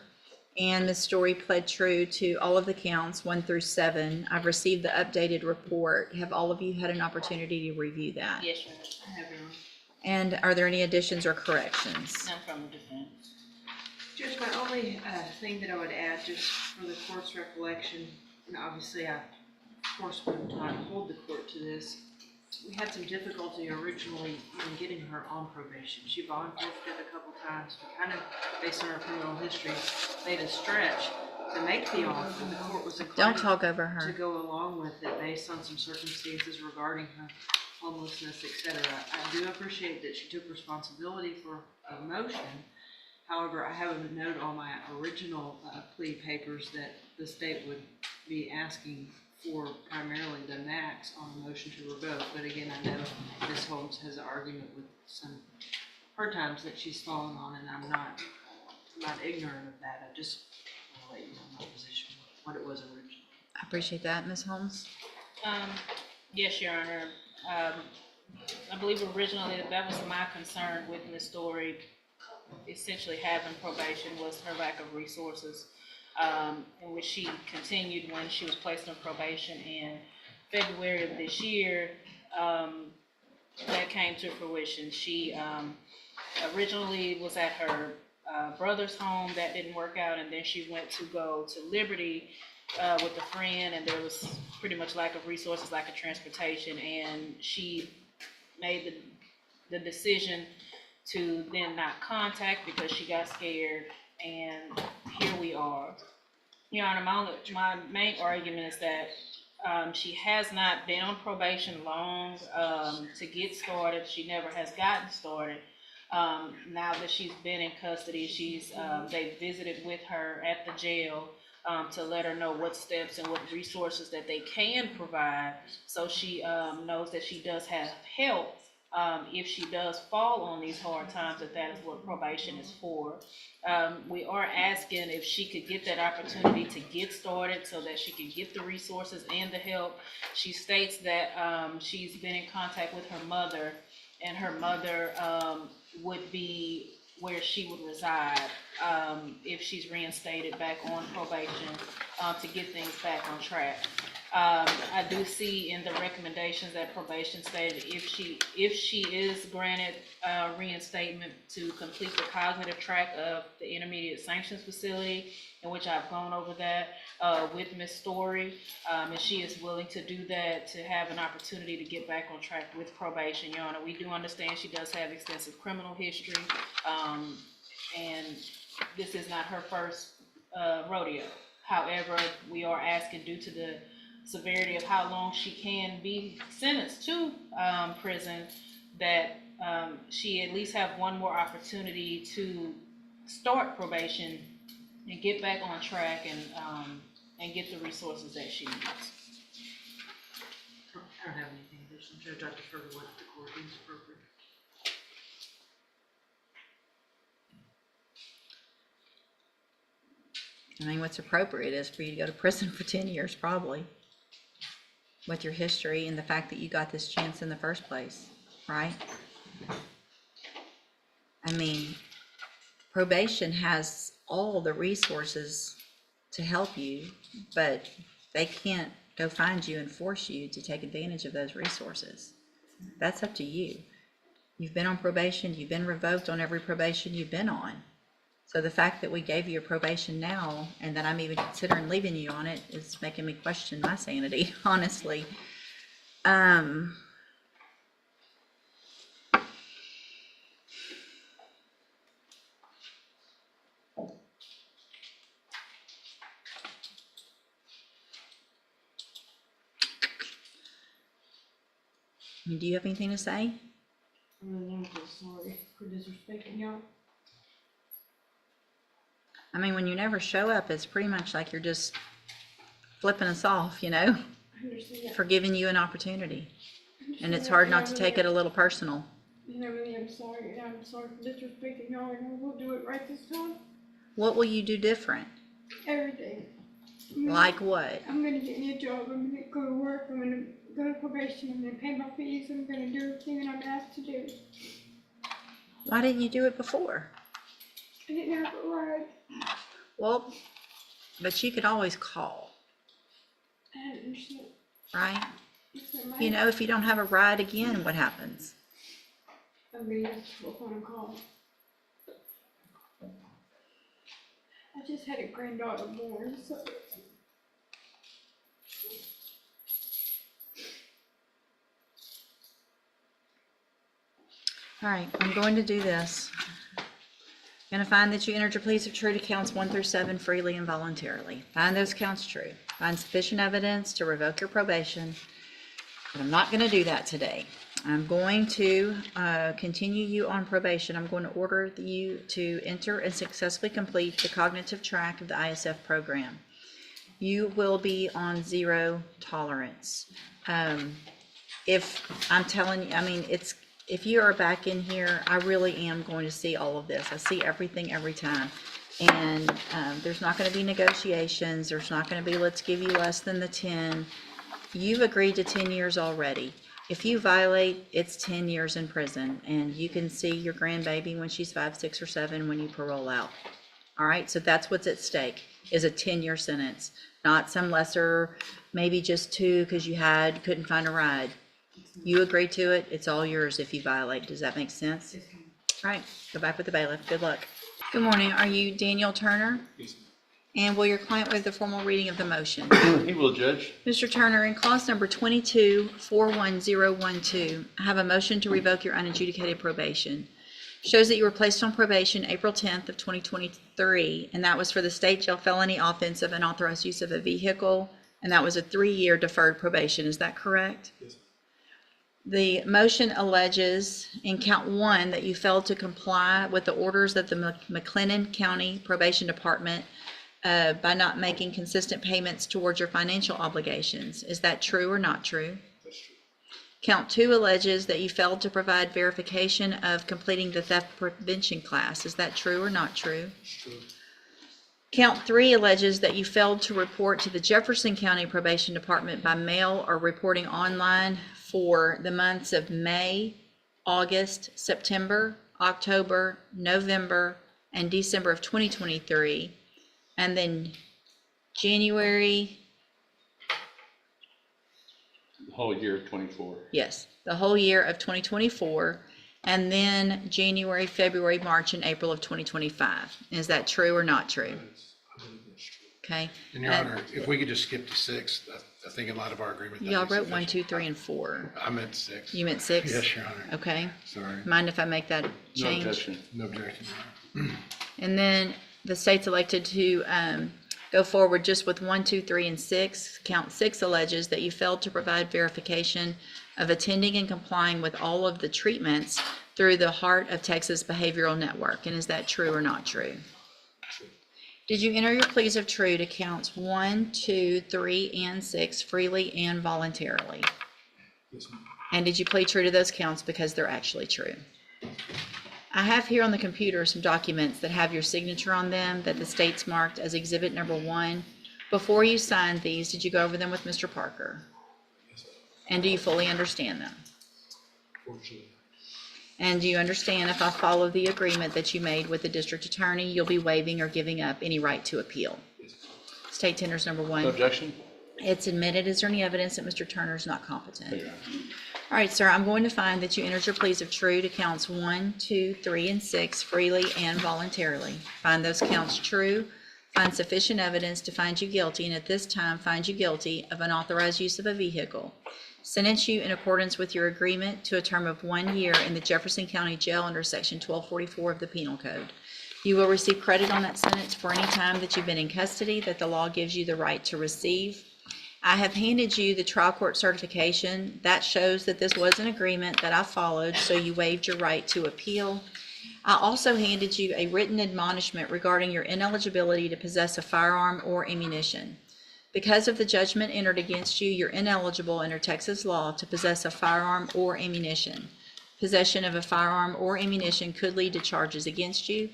And Ms. Story pled true to all of the counts, 1 through 7. I've received the updated report. Have all of you had an opportunity to review that? Yes, Your Honor. I have your, And are there any additions or corrections? none from the defense. Judge, my only thing that I would add, just for the court's recollection, and obviously I, of course, would not hold the court to this, we had some difficulty originally in getting her on probation. She bond forfeited a couple times. We kind of, based on her criminal history, made a stretch to make the offer. The court was Don't inclined talk over to her. go along with it based on some circumstances regarding her homelessness, etc. I do appreciate that she took responsibility for a motion. However, I have a note on my original plea papers that the state would be asking for primarily the max on a motion to revoke. But again, I know Ms. Holmes has an argument with some hard times that she's fallen on, and I'm not ignorant of that. I just want to let you know my position, what it was originally. I appreciate that, Ms. Holmes. Yes, Your Honor. I believe originally that was my concern with Ms. Story essentially having probation was her lack of resources, in which she continued when she was placed on probation in February of this year. That came to fruition. She originally was at her brother's home. That didn't work out, and then she went to go to Liberty with a friend, and there was pretty much lack of resources, lack of transportation, and she made the decision to then not contact because she got scared, and here we are. Your Honor, my main argument is that she has not been on probation long to get started. She never has gotten started. Now that she's been in custody, they visited with her at the jail to let her know what steps and what resources that they can provide, so she knows that she does have help. If she does fall on these hard times, that is what probation is for. We are asking if she could get that opportunity to get started so that she can get the resources and the help. She states that she's been in contact with her mother, and her mother would be where she would reside if she's reinstated back on probation to get things back on track. I do see in the recommendations that probation stated if she is granted reinstatement to complete the cognitive track of the intermediate sanctions facility, in which I've gone over that with Ms. Story, and she is willing to do that to have an opportunity to get back on track with probation. Your Honor, we do understand she does have extensive criminal history, and this is not her first rodeo. However, we are asking, due to the severity of how long she can be sentenced to prison, that she at least have one more opportunity to start probation and get back on track and get the resources that she needs. I don't have anything additional, Judge. I defer to what the court deems appropriate. I mean, what's appropriate is for you to go to prison for 10 years, probably, with your history and the fact that you got this chance in the first place, right? I mean, probation has all the resources to help you, but they can't go find you and force you to take advantage of those resources. That's up to you. You've been on probation, you've been revoked on every probation you've been on. So the fact that we gave you a probation now and that I'm even considering leaving you on it is making me question my sanity, honestly. Do you have anything to say? I'm just sorry for disrespecting y'all. I mean, when you never show up, it's pretty much like you're just flipping us off, you know, I understand that. for giving you an opportunity. I understand And it's that, hard and not I to really take it a little personal. And I really am sorry, and I'm sorry for disrespecting y'all, and I will do it right this time. What will you do different? Everything. Like what? I'm gonna get me a job, I'm gonna go to work, I'm gonna go to probation, I'm gonna pay my fees, I'm gonna do everything that I'm asked to do. Why didn't you do it before? I didn't have a ride. Well, but you could always call, I understand. right? It's not my- You know, if you don't have a ride again, what happens? I'm gonna have to go phone and call. I just had a granddaughter born, so. All right, I'm going to do this. Gonna find that you entered your pleas of true to counts 1 through 7 freely and voluntarily. Find those counts true. Find sufficient evidence to revoke your probation. But I'm not gonna do that today. I'm going to continue you on probation. I'm going to order you to enter and successfully complete the cognitive track of the ISF program. You will be on 0 tolerance. If I'm telling you, I mean, if you are back in here, I really am going to see all of this. I see everything every time. And there's not going to be negotiations. There's not going to be, let's give you less than the 10. You've agreed to 10 years already. If you violate, it's 10 years in prison, and you can see your grandbaby when she's 5, 6, or 7 when you parole out. All right, so that's what's at stake, is a 10-year sentence, not some lesser, maybe just 2 because you couldn't find a ride. You agreed to it, it's all yours if you violate. Does that make sense? Yes, ma'am. All right, go back with the bailiff. Good luck. Good morning. Are you Daniel Turner? Yes, And will your client waive the formal reading of the motion? He will, Judge. Mr. Turner, in clause number 22-41012, I have a motion to revoke your unadjudicated probation. Shows that you were placed on probation April 10th of 2023, and that was for the state jail felony offense of unauthorized use of a vehicle, and that was a 3-year deferred probation. Is that correct? Yes. The motion alleges in count 1 that you failed to comply with the orders of the McLennan County Probation Department by not making consistent payments towards your financial obligations. Is that true or not true? That's true. Count 2 alleges that you failed to provide verification of completing the theft prevention class. Is that true or not true? It's true. Count 3 alleges that you failed to report to the Jefferson County Probation Department by mail or reporting online for the months of May, August, September, October, November, and December of 2023. And then January, The whole year of 24. yes, the whole year of 2024, and then January, February, March, and April of 2025. Is that true or not true? I believe that's true. Okay. And Your Honor, if we could just skip to 6, I think in light of our agreement. Y'all wrote 1, 2, 3, and 4. I meant 6. You meant 6? Yes, Your Honor. Okay. Sorry. Mind if I make that No change? objection. No objection, Your Honor. And then the state's elected to go forward just with 1, 2, 3, and 6. Count 6 alleges that you failed to provide verification of attending and complying with all of the treatments through the Heart of Texas Behavioral Network. And is that true or not true? Did you enter your pleas of true to counts 1, 2, 3, and 6 freely and voluntarily? Yes, ma'am. And did you plead true to those counts because they're actually true? I have here on the computer some documents that have your signature on them that the state's marked as exhibit number 1. Before you signed these, did you go over them with Mr. Parker? Yes, ma'am. And do you fully understand them? Fortunately. And do you understand if I follow the agreement that you made with the district attorney, you'll be waiving or giving up any right to appeal? Yes, ma'am. State tenders number No 1. objection? It's admitted. Is there any evidence that Mr. Turner is not competent? Thank you, Your Honor. All right, sir, I'm going to find that you entered your pleas of true to counts 1, 2, 3, and 6 freely and voluntarily. Find those counts true, find sufficient evidence to find you guilty, and at this time find you guilty of unauthorized use of a vehicle. Sentence you in accordance with your agreement to a term of 1 year in the Jefferson County Jail under Section 1244 of the Penal Code. You will receive credit on that sentence for any time that you've been in custody that the law gives you the right to receive. I have handed you the trial court certification. That shows that this was an agreement that I followed, so you waived your right to appeal. I also handed you a written admonishment regarding your ineligibility to possess a firearm or ammunition. Because of the judgment entered against you, you're ineligible under Texas law to possess a firearm or ammunition. Possession of a firearm or ammunition could lead to charges against you.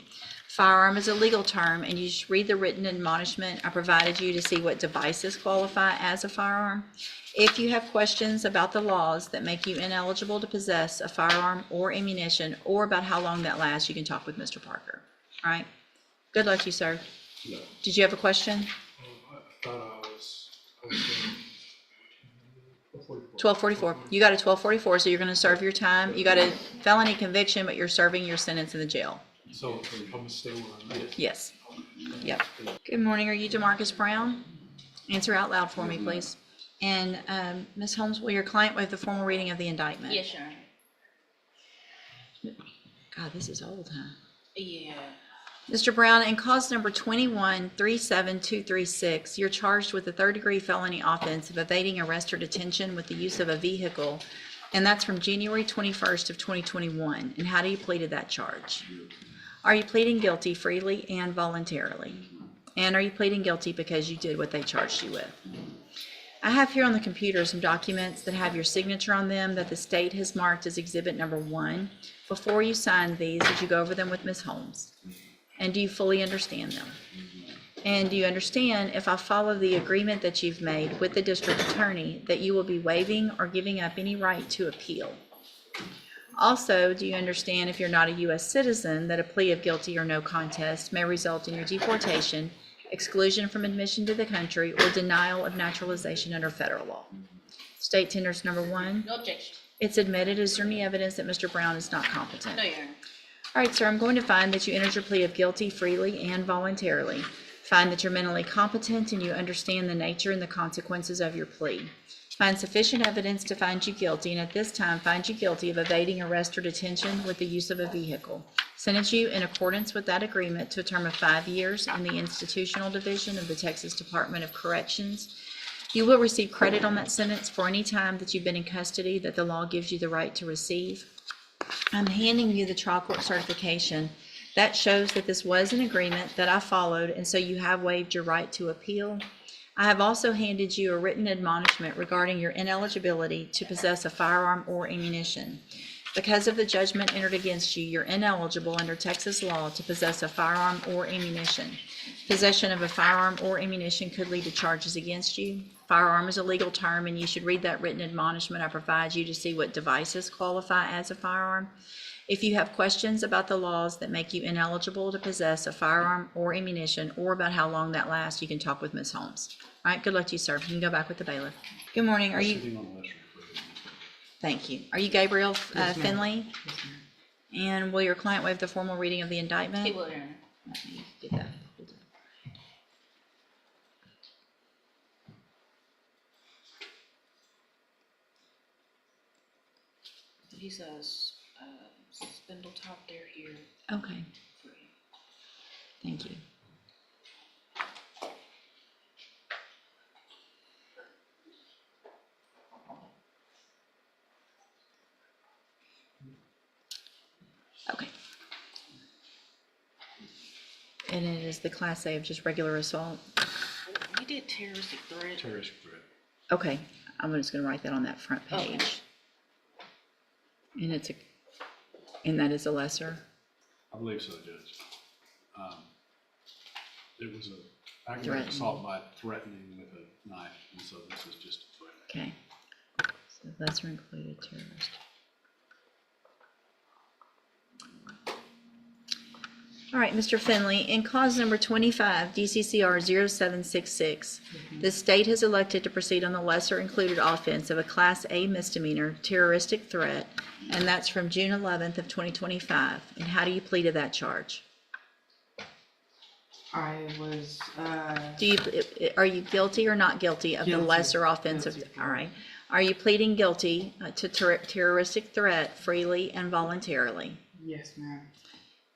Firearm is a legal term, and you should read the written admonishment I provided you to see what devices qualify as a firearm. If you have questions about the laws that make you ineligible to possess a firearm or ammunition, or about how long that lasts, you can talk with Mr. Parker. All right? Good luck to you, sir. No. Did you have a question? I thought I was saying 1244. You got a 1244, so you're going to serve your time. You got a felony conviction, but you're serving your sentence in the jail. So I'm gonna stay where I'm at. Yes. Yep. Good morning. Are you DeMarcus Brown? Answer out loud for me, please. And Ms. Holmes, will your client waive the formal reading of the indictment? Yes, Your Honor. God, this is old, huh? Yeah. Mr. Brown, in cause number 21-37236, you're charged with a third-degree felony offense of evading arrest or detention with the use of a vehicle, and that's from January 21st of 2021. And how do you plead to that charge? Are you pleading guilty freely and voluntarily? And are you pleading guilty because you did what they charged you with? I have here on the computer some documents that have your signature on them that the state has marked as exhibit number 1. Before you signed these, did you go over them with Ms. Holmes? And do you fully understand them? And do you understand, if I follow the agreement that you've made with the district attorney, that you will be waiving or giving up any right to appeal? Also, do you understand, if you're not a U.S. citizen, that a plea of guilty or no contest may result in your deportation, exclusion from admission to the country, or denial of naturalization under federal law? State tenders number 1. No objection. It's admitted. Is there any evidence that Mr. Brown is not competent? No, Your Honor. All right, sir, I'm going to find that you entered your plea of guilty freely and voluntarily. Find that you're mentally competent and you understand the nature and the consequences of your plea. Find sufficient evidence to find you guilty, and at this time find you guilty of evading arrest or detention with the use of a vehicle. Sentence you in accordance with that agreement to a term of 5 years in the Institutional Division of the Texas Department of Corrections. You will receive credit on that sentence for any time that you've been in custody that the law gives you the right to receive. I'm handing you the trial court certification. That shows that this was an agreement that I followed, and so you have waived your right to appeal. I have also handed you a written admonishment regarding your ineligibility to possess a firearm or ammunition. Because of the judgment entered against you, you're ineligible under Texas law to possess a firearm or ammunition. Possession of a firearm or ammunition could lead to charges against you. Firearm is a legal term, and you should read that written admonishment I provide you to see what devices qualify as a firearm. If you have questions about the laws that make you ineligible to possess a firearm or ammunition, or about how long that lasts, you can talk with Ms. Holmes. All right, good luck to you, sir. You can go back with the bailiff. Good morning. Are you? Thank you. Are you Gabriel Finley? And will your client waive the formal reading of the indictment? He will, Your Honor. Let me get that. He says, spindle top there here. Okay. Thank you. Okay. And it is the Class A of just regular assault? You did terroristic threat. Terrorist threat. Okay, I'm just gonna write that on that front Okay. page. And and that is a lesser? I believe so, Judge. It was a aggravated Threatening. assault by threatening with a knife, and so this is just a threat. Okay. So lesser included terrorist. All right, Mr. Finley, in cause number 25, DCCR 0766, the state has elected to proceed on the lesser included offense of a Class A misdemeanor terroristic threat, and that's from June 11th of 2025. And how do you plead to that charge? I was, Are you guilty or not guilty of the Guilty. lesser offense of, Guilty. all right. Are you pleading guilty to terroristic threat freely and voluntarily? yes, ma'am.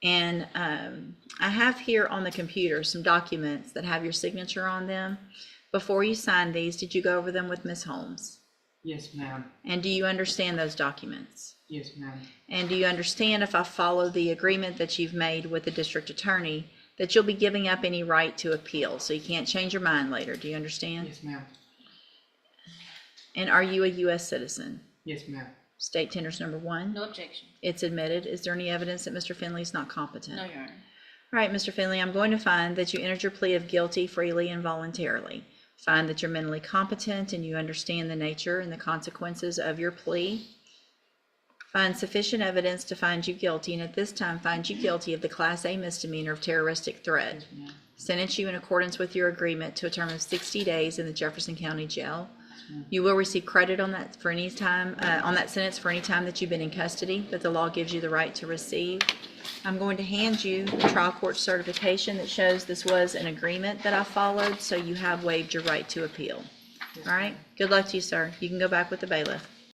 And I have here on the computer some documents that have your signature on them. Before you signed these, did you go over them with Ms. Holmes? Yes, ma'am. And do you understand those documents? Yes, ma'am. And do you understand, if I follow the agreement that you've made with the district attorney, that you'll be giving up any right to appeal, so you can't change your mind later? Do you understand? Yes, ma'am. And are you a U.S. citizen? Yes, ma'am. State tenders number 1. No objection. It's admitted. Is there any evidence that Mr. Finley is not competent? No, Your Honor. All right, Mr. Finley, I'm going to find that you entered your plea of guilty freely and voluntarily. Find that you're mentally competent and you understand the nature and the consequences of your plea. Find sufficient evidence to find you guilty, and at this time find you guilty of the Class A misdemeanor of terroristic threat. Sentence you in accordance with your agreement to a term of 60 days in the Jefferson County Jail. You will receive credit on that for any time, on that sentence for any time that you've been in custody that the law gives you the right to receive. I'm going to hand you the trial court certification that shows this was an agreement that I followed, so you have waived your right to appeal. All right, good luck to you, sir. You can go back with the bailiff.